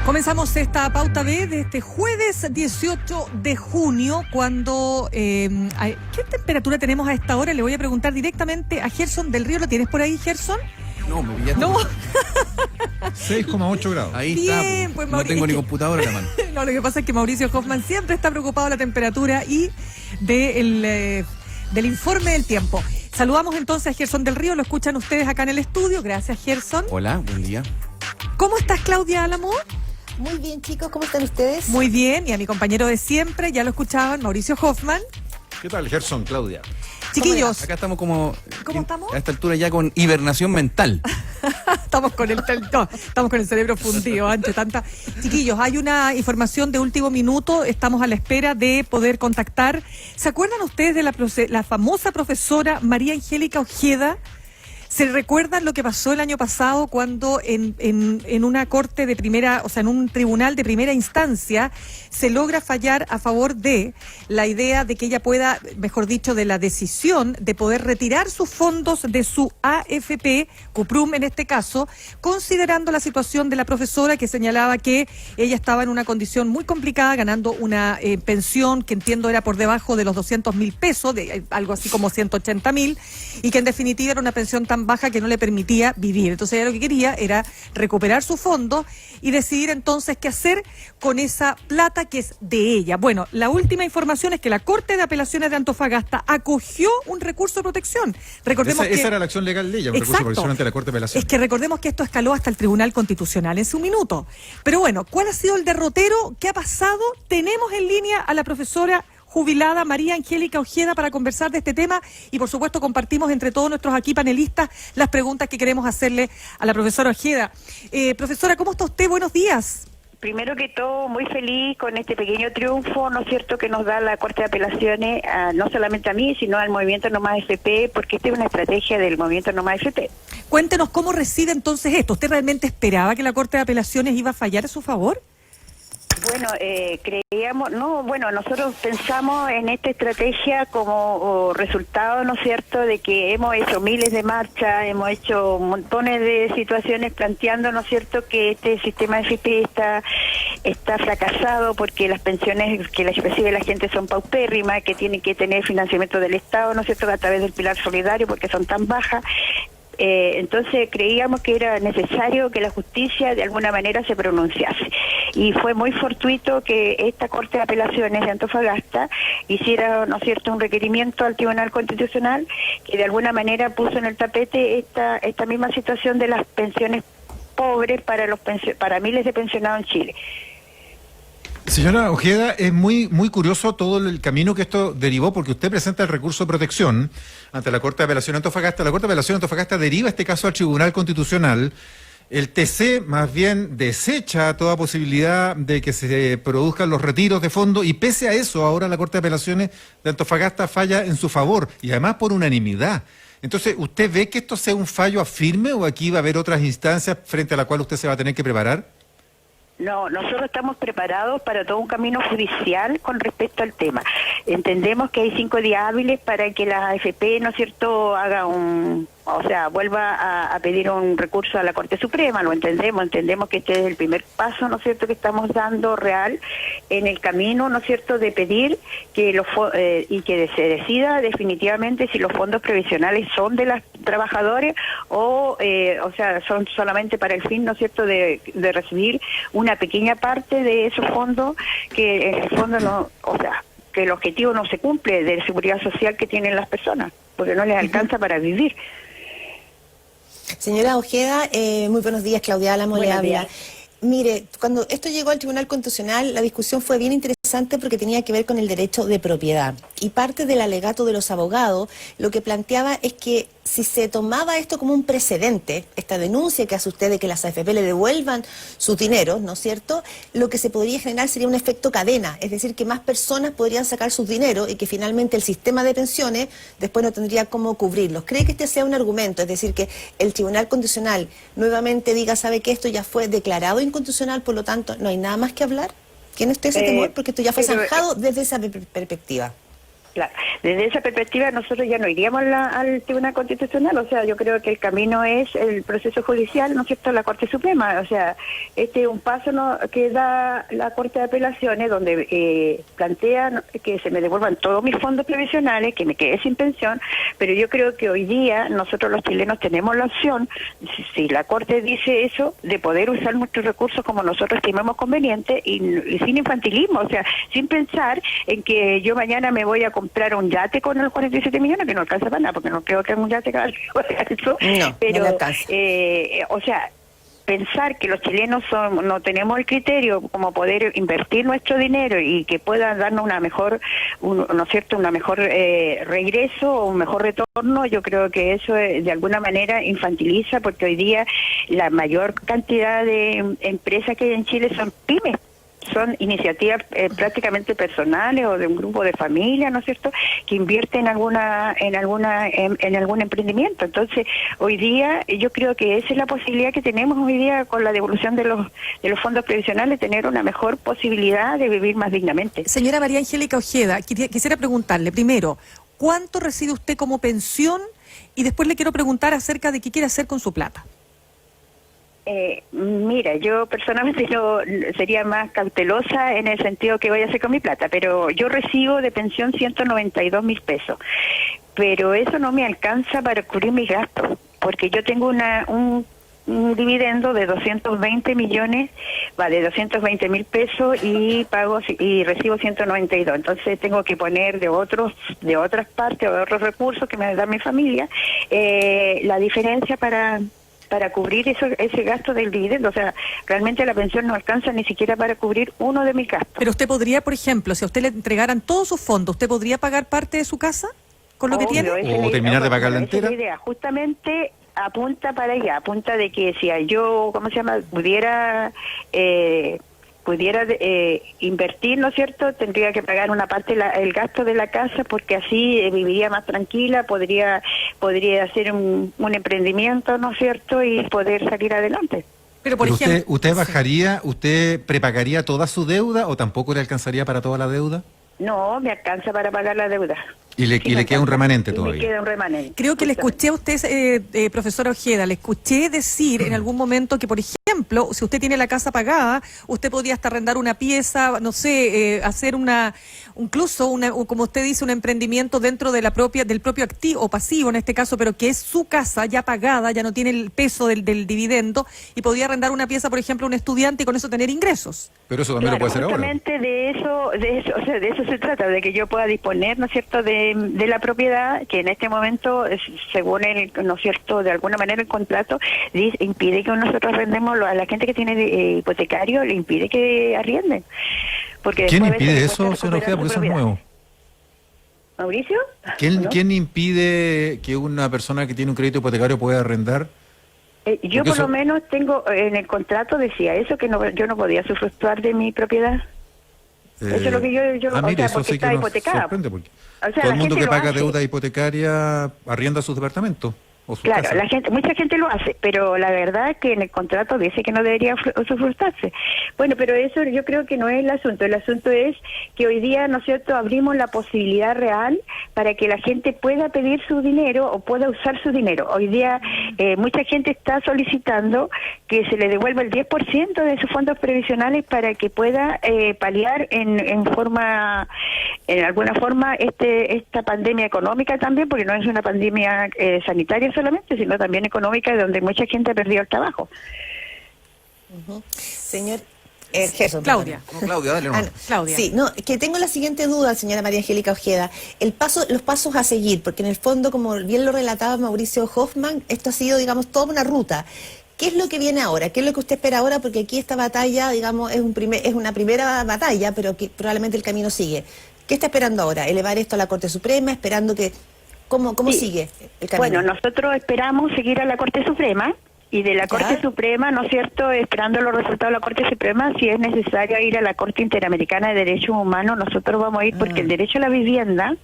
Comenzamos esta pauta B de este jueves 18 de junio, cuando... ¿qué temperatura tenemos a esta hora? Le voy a preguntar directamente a Gerson del Río. ¿Lo tienes por ahí, Gerson? No, me pillaste. No. 6,8 grados. Ahí Bien, está, pues, no tengo ni computadora en la mano. No, lo que pasa es que Mauricio Hoffman siempre está preocupado de la temperatura y del informe del tiempo. Saludamos entonces a Gerson del Río, lo escuchan ustedes acá en el estudio. Gracias, Gerson. Hola, buen día. ¿Cómo estás, Claudia Álamo? Muy bien, chicos, ¿cómo están ustedes? Muy bien, y a mi compañero de siempre, ya lo escuchaban, Mauricio Hoffman. ¿Qué tal, Gerson, Claudia? Chiquillos, Acá estamos como... ¿Cómo estamos? A esta altura ya con hibernación mental. estamos con el cerebro fundido ante tanta... Chiquillos, hay una información de último minuto, estamos a la espera de poder contactar. ¿Se acuerdan ustedes de la famosa profesora María Angélica Ojeda? ¿Se recuerdan lo que pasó el año pasado cuando en una corte de primera, o sea, en un tribunal de primera instancia, se logra fallar a favor de la idea de que ella pueda, mejor dicho, de la decisión de poder retirar sus fondos de su AFP, Cuprum en este caso, considerando la situación de la profesora que señalaba que ella estaba en una condición muy complicada, ganando una pensión que entiendo era por debajo de los 200.000 pesos, de algo así como 180.000, y que en definitiva era una pensión tan baja que no le permitía vivir. Entonces ella lo que quería era recuperar su fondo y decidir entonces qué hacer con esa plata que es de ella. Bueno, la última información es que la Corte de Apelaciones de Antofagasta acogió un recurso de protección. Recordemos esa era la acción legal de ella, un recurso de protección ante la Corte de Apelaciones. Es que recordemos que esto escaló hasta el Tribunal Constitucional en su minuto. Pero bueno, ¿cuál ha sido el derrotero? ¿Qué ha pasado? Tenemos en línea a la profesora jubilada María Angélica Ojeda para conversar de este tema y por supuesto compartimos entre todos nuestros aquí panelistas las preguntas que queremos hacerle a la profesora Ojeda. Profesora, ¿cómo está usted? Buenos días. Primero que todo, muy feliz con este pequeño triunfo, ¿no es cierto?, que nos da la Corte de Apelaciones, no solamente a mí, sino al Movimiento No Más FP, porque esta es una estrategia del Movimiento No Más FP. Cuéntenos cómo recibe entonces esto. ¿Usted realmente esperaba que la Corte de Apelaciones iba a fallar a su favor? Bueno, nosotros pensamos en esta estrategia como resultado, ¿no es cierto?, de que hemos hecho miles de marchas, hemos hecho montones de situaciones planteando, ¿no es cierto?, que este sistema de FP está fracasado porque las pensiones que recibe la gente son paupérrimas, que tienen que tener financiamiento del Estado, ¿no es cierto?, a través del pilar solidario porque son tan bajas. Entonces creíamos que era necesario que la justicia de alguna manera se pronunciase y fue muy fortuito que esta Corte de Apelaciones de Antofagasta hiciera, ¿no es cierto?, un requerimiento al Tribunal Constitucional que de alguna manera puso en el tapete esta misma situación de las pensiones pobres para miles de pensionados en Chile. Señora Ojeda, es muy curioso todo el camino que esto derivó, porque usted presenta el recurso de protección ante la Corte de Apelación de Antofagasta. La Corte de Apelación de Antofagasta deriva este caso al Tribunal Constitucional. El TC más bien desecha toda posibilidad de que se produzcan los retiros de fondo y pese a eso ahora la Corte de Apelaciones de Antofagasta falla en su favor y además por unanimidad. Entonces, ¿usted ve que esto sea un fallo firme o aquí va a haber otras instancias frente a la cual usted se va a tener que preparar? No, nosotros estamos preparados para todo un camino judicial con respecto al tema. Entendemos que hay 5 días hábiles para que la AFP, ¿no es cierto?, vuelva a pedir un recurso a la Corte Suprema. Lo entendemos que este es el primer paso, ¿no es cierto?, que estamos dando real en el camino, ¿no es cierto?, de pedir que que se decida definitivamente si los fondos previsionales son de los trabajadores son solamente para el fin, ¿no es cierto?, de recibir una pequeña parte de esos fondos que en el fondo que el objetivo no se cumple de seguridad social que tienen las personas, porque no les alcanza para vivir. Señora Ojeda, muy buenos días, Claudia Álamo le habla. Mire, cuando esto llegó al Tribunal Constitucional, la discusión fue bien interesante porque tenía que ver con el derecho de propiedad. Y parte del alegato de los abogados lo que planteaba es que si se tomaba esto como un precedente, esta denuncia que hace usted de que las AFP le devuelvan sus dineros, ¿no es cierto?, lo que se podría generar sería un efecto cadena, es decir, que más personas podrían sacar sus dineros y que finalmente el sistema de pensiones después no tendría cómo cubrirlos. ¿Cree que este sea un argumento? Es decir, que el Tribunal Constitucional nuevamente diga, sabe que esto ya fue declarado inconstitucional, por lo tanto no hay nada más que hablar. ¿Tiene usted ese temor? Porque esto ya fue zanjado desde esa perspectiva. Claro, desde esa perspectiva nosotros ya no iríamos al Tribunal Constitucional, o sea, yo creo que el camino es el proceso judicial, ¿no es cierto?, la Corte Suprema, o sea, este es un paso que da la Corte de Apelaciones donde plantea que se me devuelvan todos mis fondos previsionales, que me quede sin pensión, pero yo creo que hoy día nosotros los chilenos tenemos la opción, si la Corte dice eso, de poder usar nuestros recursos como nosotros estimemos conveniente y sin infantilismo, o sea, sin pensar en que yo mañana me voy a comprar un yate con los 47 millones, que no alcanza para nada, porque no creo que un yate cada eso, No, pero, no le alcanza. o sea, pensar que los chilenos no tenemos el criterio como poder invertir nuestro dinero y que puedan darnos una mejor, ¿no es cierto?, una mejor regreso o un mejor retorno, yo creo que eso de alguna manera infantiliza, porque hoy día la mayor cantidad de empresas que hay en Chile son pymes. Son iniciativas prácticamente personales o de un grupo de familia, ¿no es cierto?, que invierte en algún emprendimiento. Entonces, hoy día yo creo que esa es la posibilidad que tenemos hoy día con la devolución de los fondos previsionales, tener una mejor posibilidad de vivir más dignamente. Señora María Angélica Ojeda, quisiera preguntarle primero, ¿cuánto recibe usted como pensión? Y después le quiero preguntar acerca de qué quiere hacer con su plata. Mira, yo personalmente sería más cautelosa en el sentido que voy a hacer con mi plata, pero yo recibo de pensión 192.000 pesos, pero eso no me alcanza para cubrir mis gastos, porque yo tengo un dividendo de 220 millones, de 220.000 pesos y recibo 192, entonces tengo que poner de otras partes o de otros recursos que me da mi familia, la diferencia para cubrir ese gasto del dividendo. O sea, realmente la pensión no alcanza ni siquiera para cubrir uno de mis gastos. Pero usted podría, por ejemplo, si a usted le entregaran todos sus fondos, ¿usted podría pagar parte de su casa con lo que tiene? O terminar de pagarla esa entera. es la idea. Justamente apunta para allá, apunta de que si yo, pudiera invertir, ¿no es cierto?, tendría que pagar una parte el gasto de la casa, porque así viviría más tranquila, podría hacer un emprendimiento, ¿no es cierto?, y poder salir adelante. Pero, por Pero ejemplo, usted bajaría, usted prepagaría toda su deuda o tampoco le alcanzaría para toda la deuda? No, me alcanza para pagar la deuda. Y le queda un remanente Y todavía. me queda un remanente. creo que le justamente. escuché a usted, profesora Ojeda, le escuché decir en algún momento que, por ejemplo, si usted tiene la casa pagada, usted podría hasta arrendar una pieza, no sé, hacer incluso como usted dice, un emprendimiento dentro de del propio activo o pasivo en este caso, pero que es su casa ya pagada, ya no tiene el peso del dividendo, y podría arrendar una pieza, por ejemplo, a un estudiante y con eso tener ingresos. Pero eso también lo puede hacer ahora. Justamente de eso, o sea, de eso se trata, de que yo pueda disponer, ¿no es cierto?, de la propiedad, que en este momento, según ¿no es cierto?, de alguna manera el contrato impide que nosotros arrendemos a la gente que tiene hipotecario, le impide que arrienden. Porque ¿Quién después impide le eso, cuesta señor Ojeda? recuperar Porque su eso es propiedad. nuevo. ¿Mauricio? ¿No? ¿Quién impide que una persona que tiene un crédito hipotecario pueda arrendar? Yo Porque por eso- lo menos tengo, en el contrato decía eso, que yo no podía usufructuar de mi propiedad. Eso es lo que yo o mire, sea, eso porque sí que está nos hipotecada. sorprende, porque O sea, todo la el mundo gente que lo paga hace. deuda hipotecaria arrienda sus departamentos o sus Claro, casas. mucha gente lo hace, pero la verdad es que en el contrato dice que no debería usufructuarse. Bueno, pero eso yo creo que no es el asunto es que hoy día, ¿no es cierto?, abrimos la posibilidad real para que la gente pueda pedir su dinero o pueda usar su dinero. Hoy día mucha gente está solicitando que se le devuelva el 10% de sus fondos previsionales para que pueda paliar en alguna forma esta pandemia económica también, porque no es una pandemia sanitaria solamente, sino también económica, donde mucha gente ha perdido el trabajo. Señor Gerson, Claudia. No, Claudia, dale nomás. no. Claudia. Sí, no, que tengo la siguiente duda, señora María Angélica Ojeda. Los pasos a seguir, porque en el fondo, como bien lo relataba Mauricio Hoffman, esto ha sido, digamos, toda una ruta. ¿Qué es lo que viene ahora? ¿Qué es lo que usted espera ahora? Porque aquí esta batalla, digamos, es una primera batalla, pero que probablemente el camino sigue. ¿Qué está esperando ahora? ¿Elevar esto a la Corte Suprema? ¿Esperando que... ¿Cómo Sí. sigue el camino? Bueno, nosotros esperamos seguir a la Corte Suprema, Y de la Ya. Corte Suprema, ¿no es cierto?, esperando los resultados de la Corte Suprema, si es necesario ir a la Corte Interamericana de Derechos Humanos, nosotros vamos a ir porque el derecho a la vivienda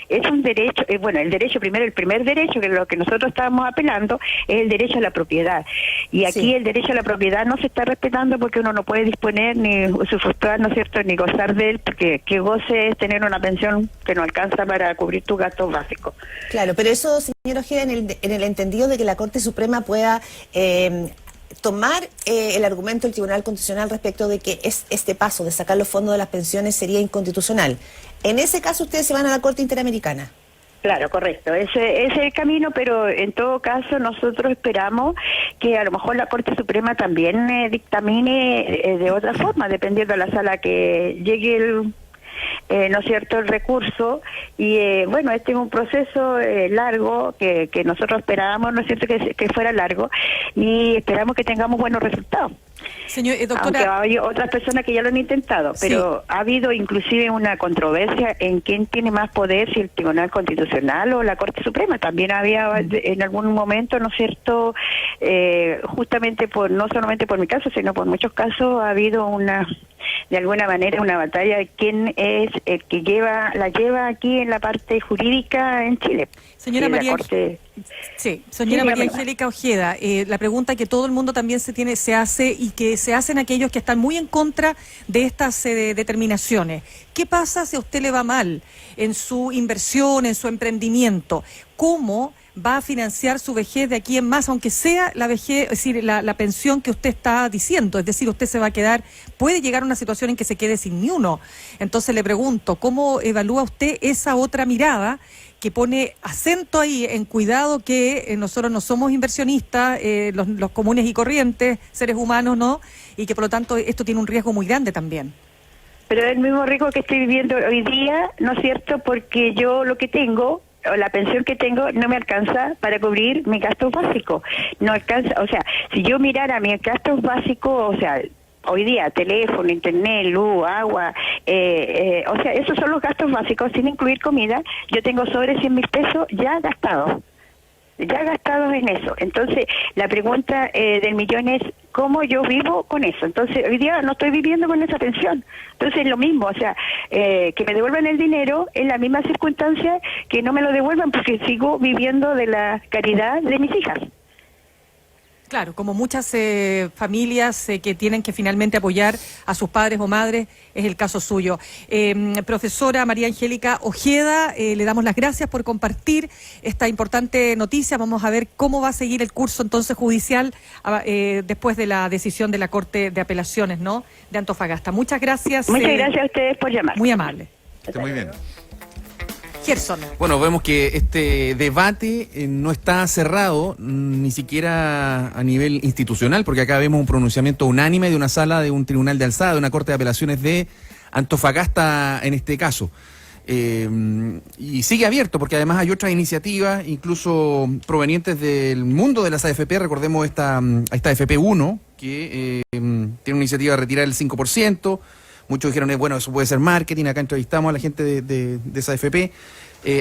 es un derecho, bueno, el derecho primero, el primer derecho, que es lo que nosotros estábamos apelando, es el derecho a la propiedad. Y aquí Sí. el derecho a la propiedad no se está respetando porque uno no puede disponer ni usufructuar, ¿no es cierto?, ni gozar de él, porque que goce es tener una pensión que no alcanza para cubrir tus gastos básicos. Claro, pero eso, señor Ojeda, en el entendido de que la Corte Suprema pueda tomar el argumento del Tribunal Constitucional respecto de que este paso de sacar los fondos de las pensiones sería inconstitucional. En ese caso, ustedes se van a la Corte Interamericana. Claro, correcto. Ese es el camino, pero en todo caso nosotros esperamos que a lo mejor la Corte Suprema también dictamine de otra forma, dependiendo de la sala que llegue ¿no es cierto?, el recurso. Y bueno, este es un proceso largo que nosotros esperábamos, ¿no es cierto?, que fuera largo, y esperamos que tengamos buenos resultados. Señor, Aunque doctora, hay otras personas que ya lo han intentado, pero ha habido inclusive una controversia en quién tiene más poder, si el Tribunal Constitucional o la Corte Suprema. También había en algún momento, ¿no es cierto?, justamente no solamente por mi caso, sino por muchos casos ha habido de alguna manera una batalla de quién es el que la lleva aquí en la parte jurídica en Chile. señora Y la María, Corte... señora María dígame. Angélica Ojeda, la pregunta que todo el mundo también se hace y que se hacen aquellos que están muy en contra de estas determinaciones. ¿Qué pasa si a usted le va mal en su inversión, en su emprendimiento? ¿Cómo va a financiar su vejez de aquí en más, aunque sea la vejez, es decir, la pensión que usted está diciendo? Es decir, usted se va a quedar, puede llegar a una situación en que se quede sin ni uno. Entonces le pregunto, ¿cómo evalúa usted esa otra mirada que pone acento ahí en cuidado que nosotros no somos inversionistas, los comunes y corrientes, seres humanos, ¿no? Y que por lo tanto esto tiene un riesgo muy grande también. Pero es el mismo riesgo que estoy viviendo hoy día, ¿no es cierto?, porque yo lo que tengo, o la pensión que tengo, no me alcanza para cubrir mis gastos básicos. No alcanza, o sea, si yo mirara mis gastos básicos, o sea, hoy día, teléfono, internet, luz, agua, o sea, esos son los gastos básicos, sin incluir comida, yo tengo sobre 100.000 pesos ya gastados en eso. Entonces, la pregunta del millón es, ¿cómo yo vivo con eso? Entonces, hoy día no estoy viviendo con esa pensión. Entonces, es lo mismo, o sea, que me devuelvan el dinero en la misma circunstancia que no me lo devuelvan porque sigo viviendo de la caridad de mis hijas. Claro, como muchas familias que tienen que finalmente apoyar a sus padres o madres, es el caso suyo. Profesora María Angélica Ojeda, le damos las gracias por compartir esta importante noticia. Vamos a ver cómo va a seguir el curso entonces judicial después de la decisión de la Corte de Apelaciones, ¿no?, de Antofagasta. Muchas gracias. Muchas gracias a ustedes por llamar. Muy amable. Está muy bien. Gerson. Bueno, vemos que este debate no está cerrado ni siquiera a nivel institucional, porque acá vemos un pronunciamiento unánime de una sala de un tribunal de alzada, de una corte de apelaciones de Antofagasta en este caso. Y sigue abierto, porque además hay otras iniciativas, incluso provenientes del mundo de las AFP. Recordemos esta AFP1, que tiene una iniciativa de retirar el 5%. Muchos dijeron, bueno, eso puede ser marketing. Acá entrevistamos a la gente de esa AFP.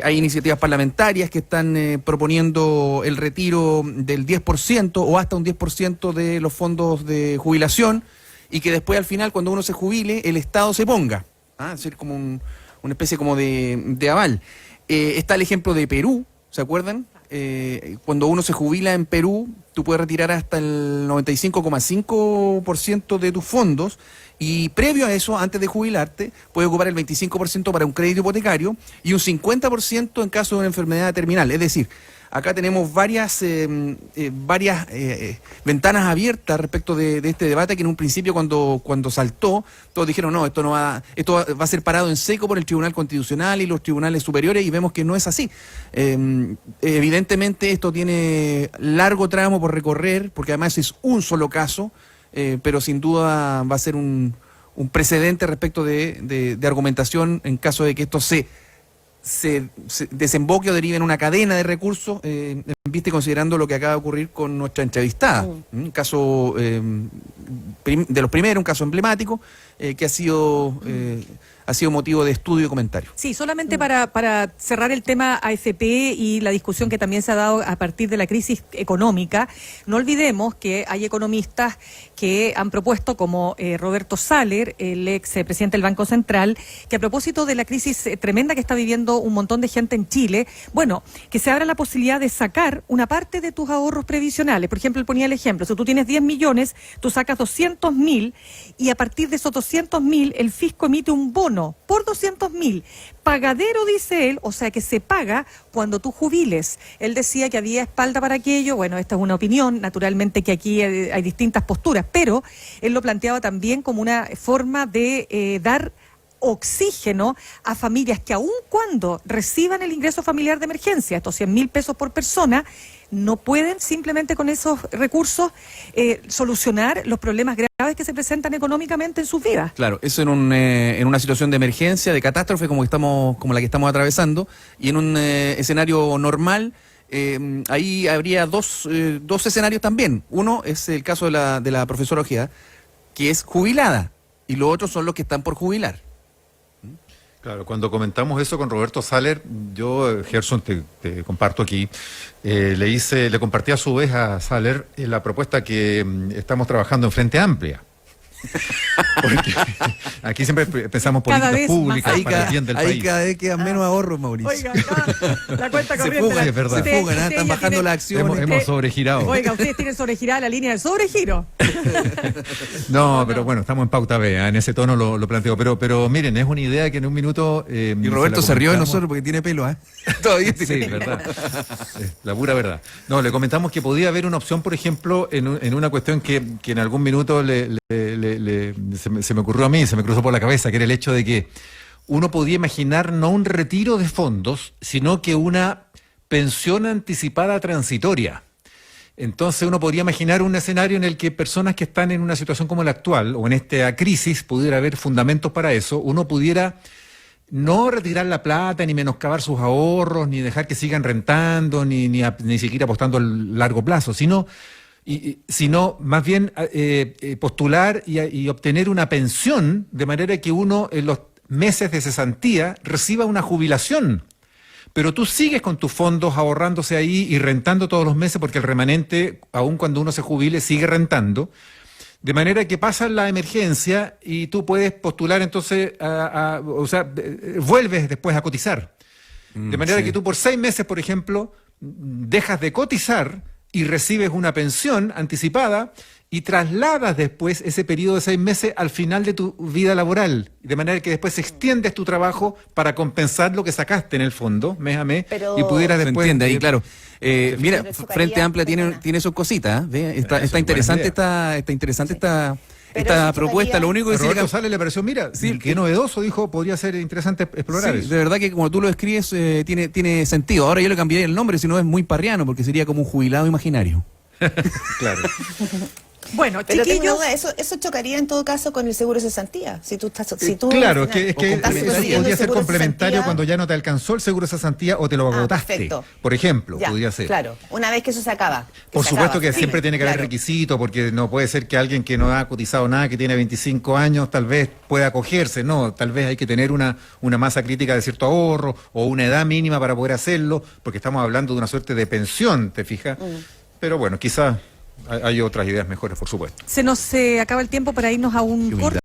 Hay iniciativas parlamentarias que están proponiendo el retiro del 10% o hasta un 10% de los fondos de jubilación, y que después al final, cuando uno se jubile, el Estado se ponga. Es decir, como una especie como de aval. Está el ejemplo de Perú, ¿se acuerdan? Cuando uno se jubila en Perú, tú puedes retirar hasta el 95,5% de tus fondos, y previo a eso, antes de jubilarte, puedes ocupar el 25% para un crédito hipotecario y un 50% en caso de una enfermedad terminal. Es decir, acá tenemos varias ventanas abiertas respecto de este debate, que en un principio cuando saltó, todos dijeron, no, esto va a ser parado en seco por el Tribunal Constitucional y los tribunales superiores, y vemos que no es así. Evidentemente esto tiene largo tramo por recorrer, porque además es un solo caso, pero sin duda va a ser un precedente respecto de argumentación en caso de que esto se se desemboque o derive en una cadena de recursos, viste, considerando lo que acaba de ocurrir con nuestra entrevistada. Un caso de los primeros, un caso emblemático, que ha sido motivo de estudio y comentario. Sí, solamente para cerrar el tema AFP y la discusión que también se ha dado a partir de la crisis económica, no olvidemos que hay economistas que han propuesto, como Roberto Saller, el ex presidente del Banco Central, que a propósito de la crisis tremenda que está viviendo un montón de gente en Chile, bueno, que se abra la posibilidad de sacar una parte de tus ahorros previsionales. Por ejemplo, él ponía el ejemplo, si tú tienes 10 millones, tú sacas 200.000 y a partir de esos 200.000 el fisco emite un bono por 200.000. Pagadero, dice él, o sea que se paga cuando tú jubiles. Él decía que había espalda para aquello. Bueno, esta es una opinión, naturalmente que aquí hay distintas posturas, pero él lo planteaba también como una forma de dar oxígeno a familias que aun cuando reciban el ingreso familiar de emergencia, estos 100.000 pesos por persona, no pueden simplemente con esos recursos solucionar los problemas graves que se presentan económicamente en sus vidas. Claro, eso en una situación de emergencia, de catástrofe como la que estamos atravesando, y en un escenario normal, ahí habría dos escenarios también. Uno es el caso de la profesora Ojeda, que es jubilada, y los otros son los que están por jubilar. Claro, cuando comentamos eso con Roberto Saller, yo, Gerson, te comparto aquí, le compartí a su vez a Saller la propuesta que estamos trabajando en Frente Amplia. Porque aquí siempre pensamos políticas públicas para el bien del país. Ahí cada vez quedan menos ahorros, Mauricio. Oiga, la cuenta corriente. Se fugan, es verdad. Se fugan, están bajando las acciones. Hemos sobregirado. Oiga, ustedes tienen sobregirada la línea del sobregiro. No, pero bueno, estamos en pauta B, en ese tono lo planteo. Pero miren, es una idea que en un minuto... y Roberto se rió de nosotros porque tiene pelo, ¿eh? Todavía sí, verdad. La pura verdad. No, le comentamos que podía haber una opción, por ejemplo, en una cuestión que en algún minuto se me ocurrió a mí, se me cruzó por la cabeza, que era el hecho de que uno podía imaginar no un retiro de fondos, sino que una pensión anticipada transitoria. Entonces uno podría imaginar un escenario en el que personas que están en una situación como la actual, o en esta crisis, pudiera haber fundamentos para eso, uno pudiera no retirar la plata, ni menoscabar sus ahorros, ni dejar que sigan rentando, ni siquiera apostando a largo plazo, sino más bien postular y obtener una pensión, de manera que uno en los meses de cesantía reciba una jubilación. Pero tú sigues con tus fondos ahorrándose ahí y rentando todos los meses, porque el remanente, aun cuando uno se jubile, sigue rentando. De manera que pasa la emergencia y tú puedes postular entonces, vuelves después a cotizar. De manera que tú por 6 meses, por ejemplo, dejas de cotizar y recibes una pensión anticipada y trasladas después ese periodo de 6 meses al final de tu vida laboral, de manera que después extiendes tu trabajo para compensar lo que sacaste en el fondo, mes a mes, y pudieras después... Se entiende ahí, claro. Mira, Frente Amplia tiene sus cositas, ¿eh? Está interesante esta propuesta. Lo único que Roberto Saller le pareció, mira, sí, qué novedoso, dijo, podría ser interesante explorar eso. De verdad que como tú lo escribes, tiene sentido. Ahora yo le cambiaría el nombre, si no es muy parriano, porque sería como un jubilado imaginario. Claro. Bueno, pero chiquillos, eso chocaría en todo caso con el seguro de cesantía. Claro, es que eso podría ser complementario cesantía, cuando ya no te alcanzó el seguro de cesantía o te lo agotaste. Perfecto. Por ejemplo, ya, podría ser. Claro, una vez que eso se acaba. Por supuesto que sí, siempre tiene que haber requisitos, porque no puede ser que alguien que no ha cotizado nada, que tiene 25 años, tal vez pueda acogerse. No, tal vez hay que tener una masa crítica de cierto ahorro o una edad mínima para poder hacerlo, porque estamos hablando de una suerte de pensión, ¿te fijas? Pero bueno, quizás hay otras ideas mejores, por supuesto. se nos acaba el tiempo para irnos a un corte.